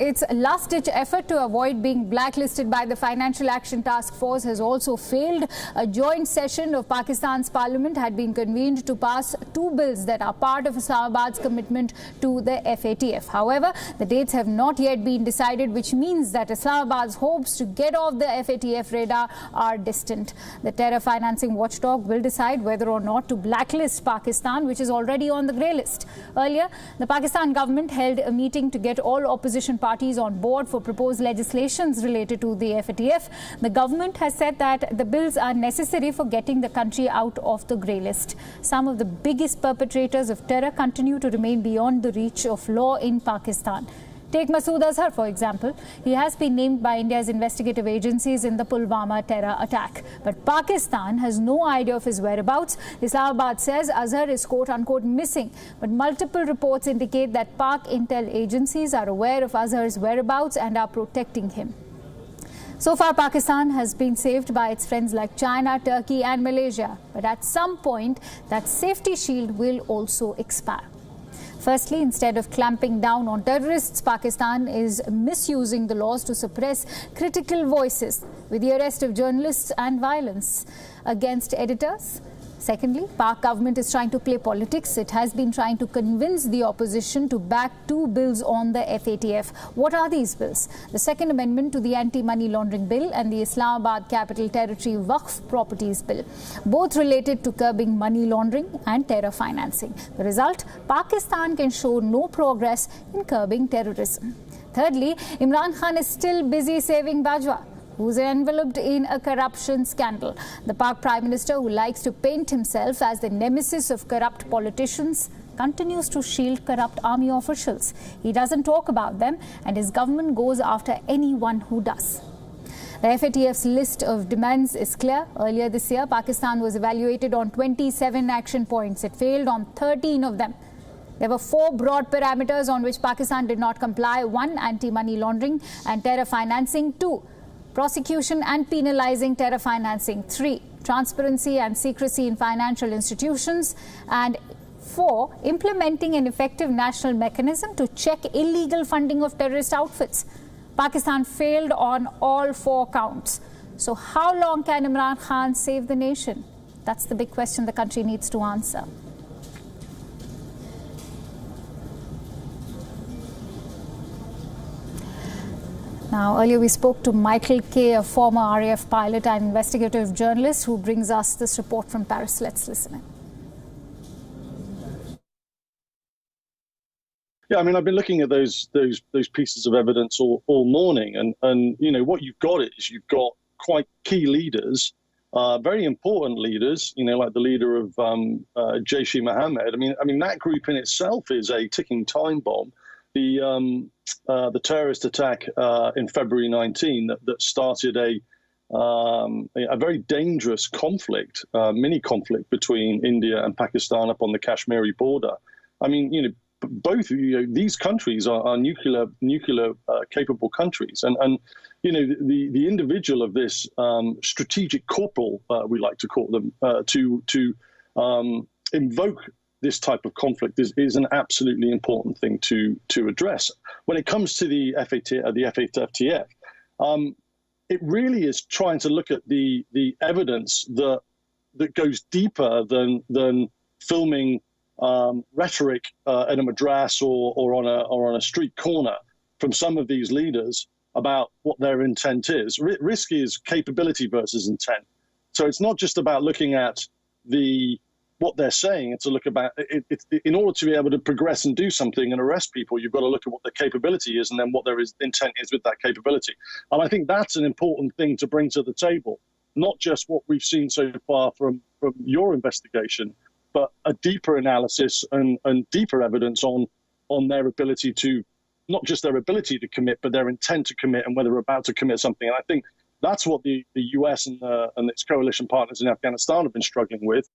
Its last-ditch effort to avoid being blacklisted by the Financial Action Task Force has also failed. A joint session of Pakistan's parliament had been convened to pass two bills that are part of Islamabad's commitment to the FATF. However, the dates have not yet been decided, which means that Islamabad's hopes to get off the FATF radar are distant. The terror financing watchdog will decide whether or not to blacklist Pakistan, which is already on the grey list. Earlier, the Pakistan government held a meeting to get all opposition parties on board for proposed legislations related to the FATF. The government has said that the bills are necessary for getting the country out of the grey list. Some of the biggest perpetrators of terror continue to remain beyond the reach of law in Pakistan. Take Masood Azhar, for example. He has been named by India's investigative agencies in the Pulwama terror attack. But Pakistan has no idea of his whereabouts. Islamabad says Azhar is quote-unquote missing. But multiple reports indicate that Pak intel agencies are aware of Azhar's whereabouts and are protecting him. So far, Pakistan has been saved by its friends like China, Turkey and Malaysia. But at some point, that safety shield will also expire. Firstly, instead of clamping down on terrorists, Pakistan is misusing the laws to suppress critical voices with the arrest of journalists and violence against editors. Secondly, Pak government is trying to play politics. It has been trying to convince the opposition to back two bills on the FATF. What are these bills? The Second Amendment to the Anti-Money Laundering Bill and the Islamabad Capital Territory Waqf Properties Bill, both related to curbing money laundering and terror financing. The result, Pakistan can show no progress in curbing terrorism. Thirdly, Imran Khan is still busy saving Bajwa, who's enveloped in a corruption scandal. The Pak Prime Minister, who likes to paint himself as the nemesis of corrupt politicians, continues to shield corrupt army officials. He doesn't talk about them, and his government goes after anyone who does. The FATF's list of demands is clear. Earlier this year, Pakistan was evaluated on 27 action points. It failed on 13 of them. There were 4 broad parameters on which Pakistan did not comply. 1, anti-money laundering and terror financing. 2, prosecution and penalizing terror financing. 3, transparency and secrecy in financial institutions. And 4, implementing an effective national mechanism to check illegal funding of terrorist outfits. Pakistan failed on all 4 counts. So how long can Imran Khan save the nation? That's the big question the country needs to answer. Now, earlier we spoke to Michael Kay, a former RAF pilot and investigative journalist, who brings us this report from Paris. Let's listen in. Yeah, I mean, I've been looking at those pieces of evidence all morning, and you know what you've got is you've got quite key leaders, very important leaders, you know, like the leader of Jaish-e-Mohammed. I mean that group in itself is a ticking time bomb. The terrorist attack in February 19 that started a very dangerous conflict, mini conflict between India and Pakistan up on the Kashmiri border. I mean, you know, both these countries are nuclear capable countries, and you know the individual of this strategic corporal, we like to call them, to invoke this type of conflict is an absolutely important thing to address. When it comes to the FATF, it really is trying to look at the evidence that goes deeper than filming rhetoric at a madras or on a street corner from some of these leaders about what their intent is. Risk is capability versus intent. So it's not just about looking at what they're saying. It's a look about it. In order to be able to progress and do something and arrest people, you've got to look at what their capability is and then what their intent is with that capability. And I think that's an important thing to bring to the table, not just what we've seen so far from your investigation, but a deeper analysis and deeper evidence on their ability to, not just their ability to commit, but their intent to commit and whether they're about to commit something. And I think that's what the US and its coalition partners in Afghanistan have been struggling with.